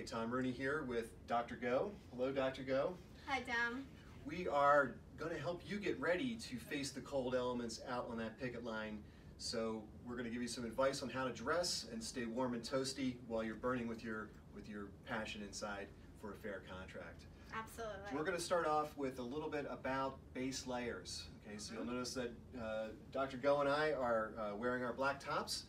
Hey, Tom Rooney here with Dr. Go. Hello, Dr. Go. Hi, Tom. We are going to help you get ready to face the cold elements out on that picket line. So we're going to give you some advice on how to dress and stay warm and toasty while you're burning with your passion inside for a fair contract. Absolutely. So we're going to start off with a little bit about base layers. Okay, so you'll notice that Dr. Go and I are wearing our black tops.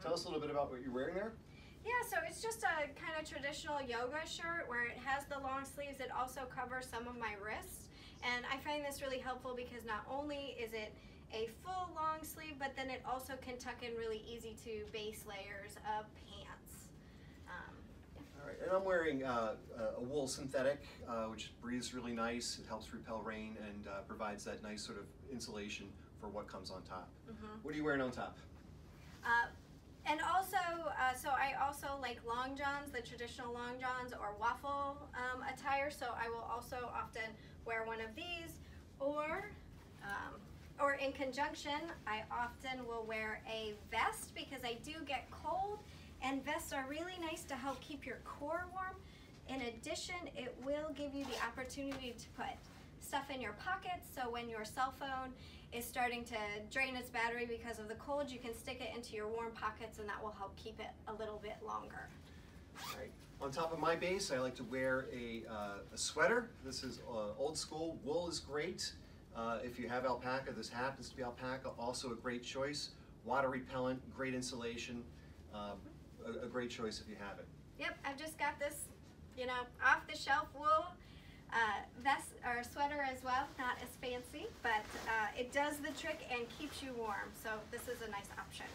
Tell us a little bit about what you're wearing there. Yeah, so it's just a kind of traditional yoga shirt where it has the long sleeves. It also covers some of my wrists. And I find this really helpful because not only is it a full long sleeve, but then it also can tuck in really easy to base layers of pants. All right, and I'm wearing a wool synthetic, which breathes really nice. It helps repel rain and provides that nice sort of insulation for what comes on top. What are you wearing on top? And also, so I also like long johns, the traditional long johns or waffle attire. So I will also often wear one of these, or in conjunction, I often will wear a vest because I do get cold, and vests are really nice to help keep your core warm. In addition, it will give you the opportunity to put stuff in your pockets, so when your cell phone is starting to drain its battery because of the cold, you can stick it into your warm pockets, and that will help keep it a little bit longer. All right. On top of my base, I like to wear a sweater. This is old school. Wool is great. If you have alpaca, this happens to be alpaca, also a great choice. Water repellent, great insulation, a great choice if you have it. Yep, I've just got this, off the shelf wool vest or sweater as well. Not as fancy, but it does the trick and keeps you warm. So this is a nice option.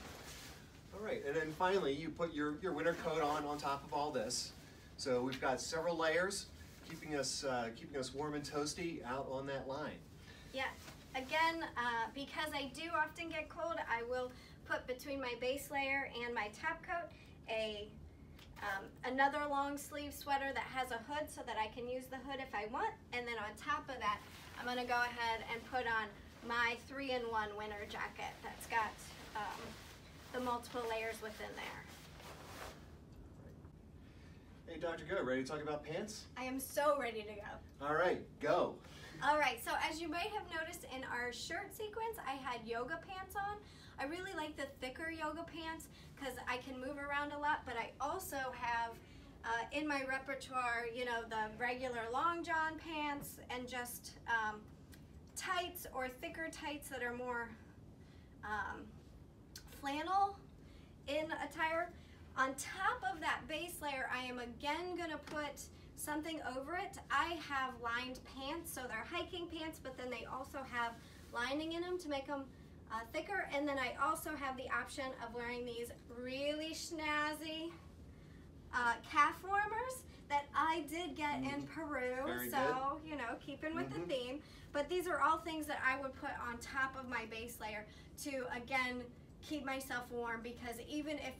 All right, and then finally you put your winter coat on top of all this. So we've got several layers keeping us warm and toasty out on that line. Yeah, again, because I do often get cold, I will put between my base layer and my top coat another long sleeve sweater that has a hood so that I can use the hood if I want. And then on top of that, I'm gonna go ahead and put on my 3-in-1 winter jacket that's got the multiple layers within there. Hey, Dr. Go, ready to talk about pants? I am so ready to go. All right, go. All right, so as you might have noticed in our shirt sequence, I had yoga pants on. I really like the thicker yoga pants because I can move around a lot, but I also have in my repertoire, the regular long john pants and just tights or thicker tights that are more flannel in attire. On top of that base layer, I am again gonna put something over it. I have lined pants, so they're hiking pants, but then they also have lining in them to make them thicker. And then I also have the option of wearing these really snazzy calf warmers that I did get in Peru. Very so, keeping with the theme. But these are all things that I would put on top of my base layer to, again, keep myself warm, because even if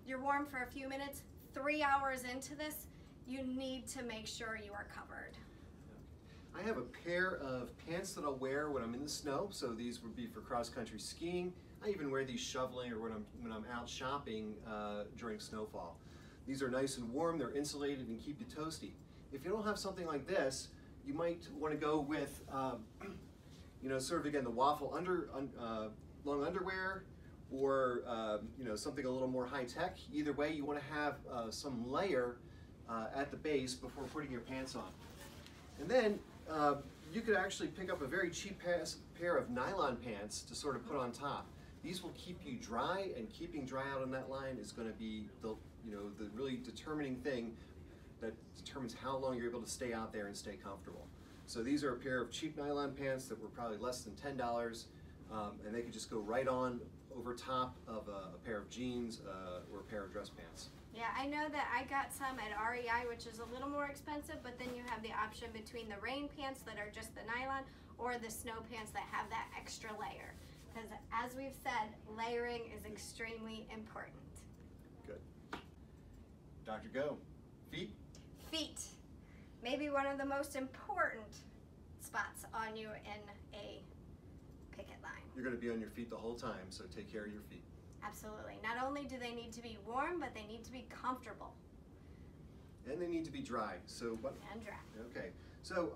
you're warm for a few minutes, 3 hours into this, you need to make sure you are covered. I have a pair of pants that I'll wear when I'm in the snow, so these would be for cross-country skiing. I even wear these shoveling or when I'm out shopping during snowfall. These are nice and warm, they're insulated and keep you toasty. If you don't have something like this, you might want to go with, sort of again the waffle long underwear, or something a little more high-tech. Either way, you want to have some layer at the base before putting your pants on. And then you could actually pick up a very cheap pair of nylon pants to sort of put on top. These will keep you dry, and keeping dry out on that line is going to be the really determining thing that determines how long you're able to stay out there and stay comfortable. So these are a pair of cheap nylon pants that were probably less than $10, and they could just go right on over top of a pair of jeans or a pair of dress pants. Yeah, I know that I got some at REI, which is a little more expensive, but then you have the option between the rain pants that are just the nylon or the snow pants that have that extra layer. Because as we've said, layering is extremely important. Good. Dr. Go, feet? Feet. Maybe one of the most important spots on you in a picket line. You're going to be on your feet the whole time, so take care of your feet. Absolutely. Not only do they need to be warm, but they need to be comfortable. And they need to be dry. So what? And dry. Okay. So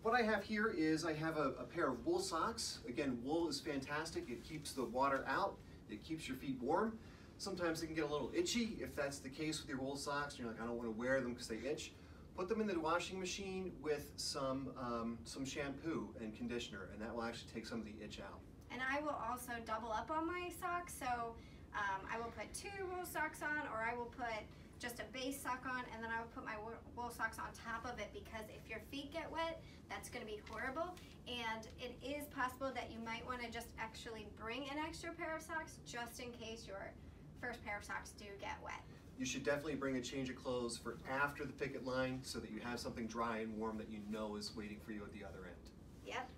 what I have here is I have a pair of wool socks. Again, wool is fantastic. It keeps the water out. It keeps your feet warm. Sometimes they can get a little itchy. If that's the case with your wool socks, and you're like, I don't want to wear them because they itch. Put them in the washing machine with some shampoo and conditioner, and that will actually take some of the itch out. And I will also double up on my socks, so I will put 2 wool socks on, or I will put just a base sock on, and then I will put my wool socks on top of it, because if your feet get wet, that's going to be horrible. And it is possible that you might want to just actually bring an extra pair of socks just in case your first pair of socks do get wet. You should definitely bring a change of clothes for after the picket line so that you have something dry and warm that you know is waiting for you at the other end. Yep.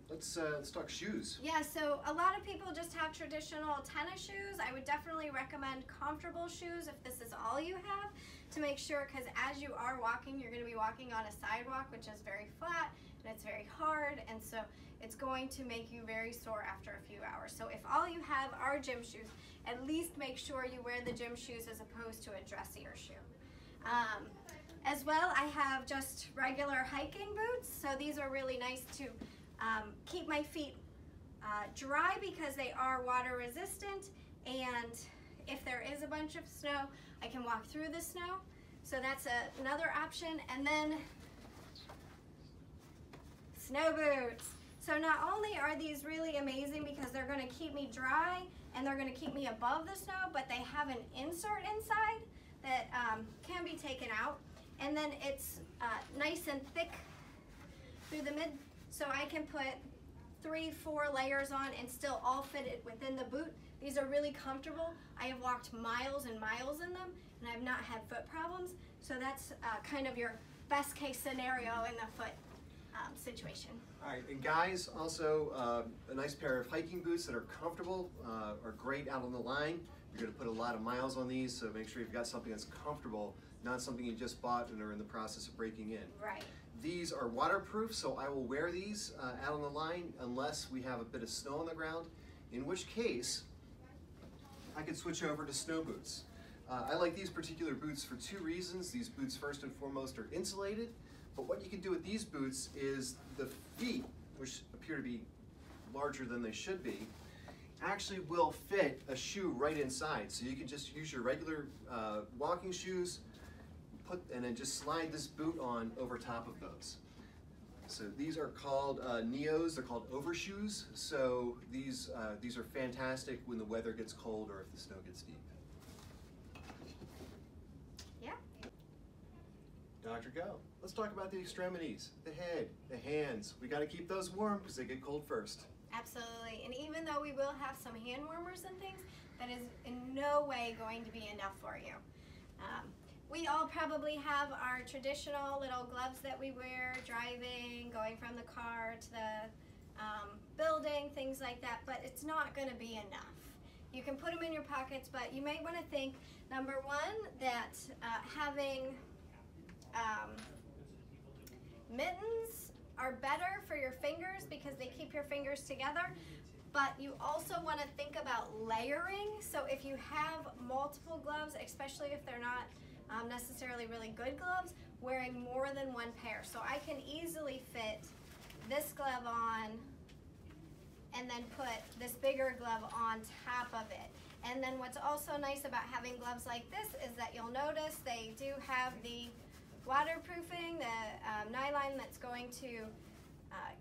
Let's talk shoes. Yeah, so a lot of people just have traditional tennis shoes. I would definitely recommend comfortable shoes if this is all you have, to make sure, because as you are walking, you're going to be walking on a sidewalk, which is very flat and it's very hard, and so it's going to make you very sore after a few hours. So if all you have are gym shoes, at least make sure you wear the gym shoes as opposed to a dressier shoe. As well, I have just regular hiking boots. So these are really nice to keep my feet dry because they are water resistant, and if there is a bunch of snow, I can walk through the snow. So that's another option. And then snow boots. So not only are these really amazing because they're going to keep me dry and they're going to keep me above the snow, but they have an insert inside that can be taken out, and then it's nice and thick through the mid, so I can put 3-4 layers on and still all fit it within the boot. These are really comfortable. I have walked miles and miles in them, and I've not had foot problems. So that's kind of your best case scenario in the foot situation. All right, and guys, also a nice pair of hiking boots that are comfortable are great out on the line. You're going to put a lot of miles on these, so make sure you've got something that's comfortable, not something you just bought and are in the process of breaking in. Right. These are waterproof, so I will wear these out on the line unless we have a bit of snow on the ground, in which case I could switch over to snow boots. I like these particular boots for 2 reasons. These boots, first and foremost, are insulated, but what you can do with these boots is the feet, which appear to be larger than they should be, actually will fit a shoe right inside. So you can just use your regular walking shoes, and then just slide this boot on over top of those. So these are called Neos. They're called overshoes. So these are fantastic when the weather gets cold or if the snow gets deep. Yeah. Dr. Go. Let's talk about the extremities, the head, the hands. We got to keep those warm because they get cold first. Absolutely, and even though we will have some hand warmers and things, that is in no way going to be enough for you. We all probably have our traditional little gloves that we wear driving, going from the car to the building, things like that, but it's not going to be enough. You can put them in your pockets, but you may want to think, number one, that having mittens are better for your fingers because they keep your fingers together, but you also want to think about layering. So if you have multiple gloves, especially if they're not necessarily really good gloves, wearing more than 1 pair. So I can easily fit this glove on and then put this bigger glove on top of it. And then what's also nice about having gloves like this is that you'll notice they do have the waterproofing, the nylon that's going to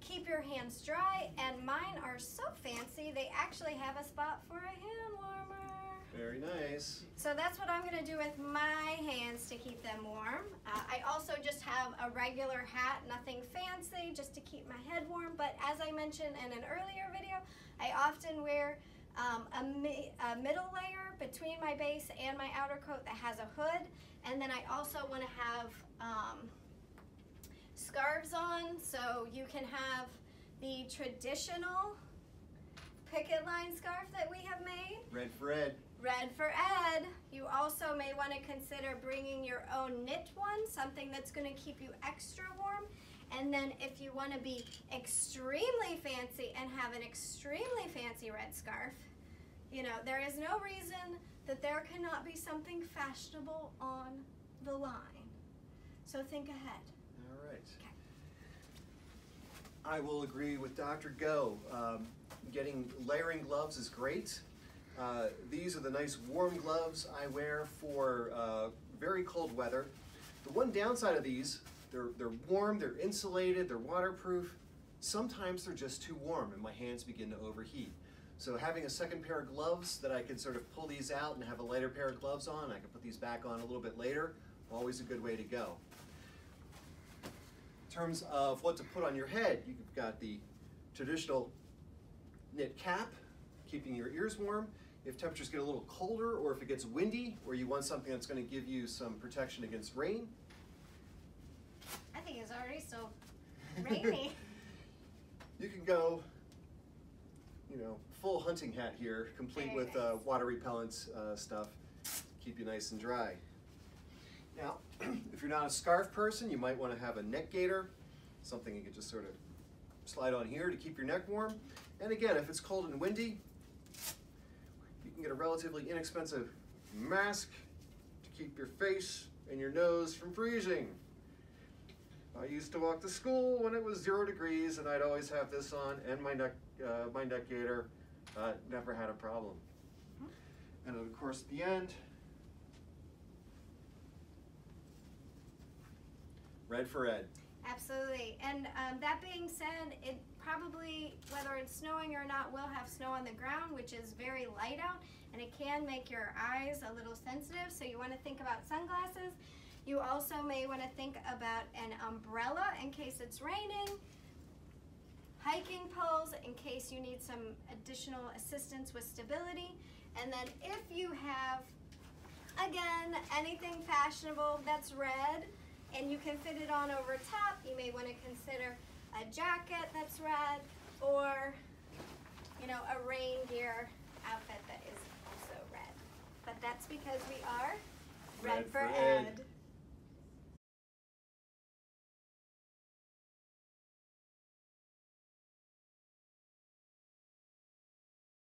keep your hands dry, and mine are so fancy they actually have a spot for a hand warmer. Very nice. So that's what I'm going to do with my hands to keep them warm. I also just have a regular hat, nothing fancy, just to keep my head warm, but as I mentioned in an earlier video, I often wear a middle layer between my base and my outer coat that has a hood, and then I also want to have scarves on, so you can have the traditional picket line scarf that we have made. Red for Ed. Red for Ed. You also may want to consider bringing your own knit one, something that's going to keep you extra warm. And then if you want to be extremely fancy and have an extremely fancy red scarf, you know, there is no reason that there cannot be something fashionable on the line. So think ahead. All right. Okay. I will agree with Dr. Go. Layering gloves is great. These are the nice warm gloves I wear for very cold weather. The one downside of these, they're warm, they're insulated, they're waterproof. Sometimes they're just too warm and my hands begin to overheat. So having a second pair of gloves that I could sort of pull these out and have a lighter pair of gloves on, I can put these back on a little bit later, always a good way to go. In terms of what to put on your head, you've got the traditional knit cap, keeping your ears warm. If temperatures get a little colder or if it gets windy or you want something that's going to give you some protection against rain. I think it's already so rainy. You can go, you know, full hunting hat here, complete Very with nice. water repellent stuff, keep you nice and dry. Now, if you're not a scarf person, you might want to have a neck gaiter, something you can just sort of slide on here to keep your neck warm. And again, if it's cold and windy, you can get a relatively inexpensive mask to keep your face and your nose from freezing. I used to walk to school when it was 0 degrees and I'd always have this on and my neck gaiter. Never had a problem. And of course at the end, red for Ed. Absolutely. And that being said, it probably, whether it's snowing or not, will have snow on the ground, which is very light out, and it can make your eyes a little sensitive, so you want to think about sunglasses. You also may want to think about an umbrella in case it's raining, hiking poles in case you need some additional assistance with stability, and then if you have, again, anything fashionable that's red, and you can fit it on over top, you may want to consider a jacket that's red, or, you know, a rain gear outfit that is also red. But that's because we are red for Ed.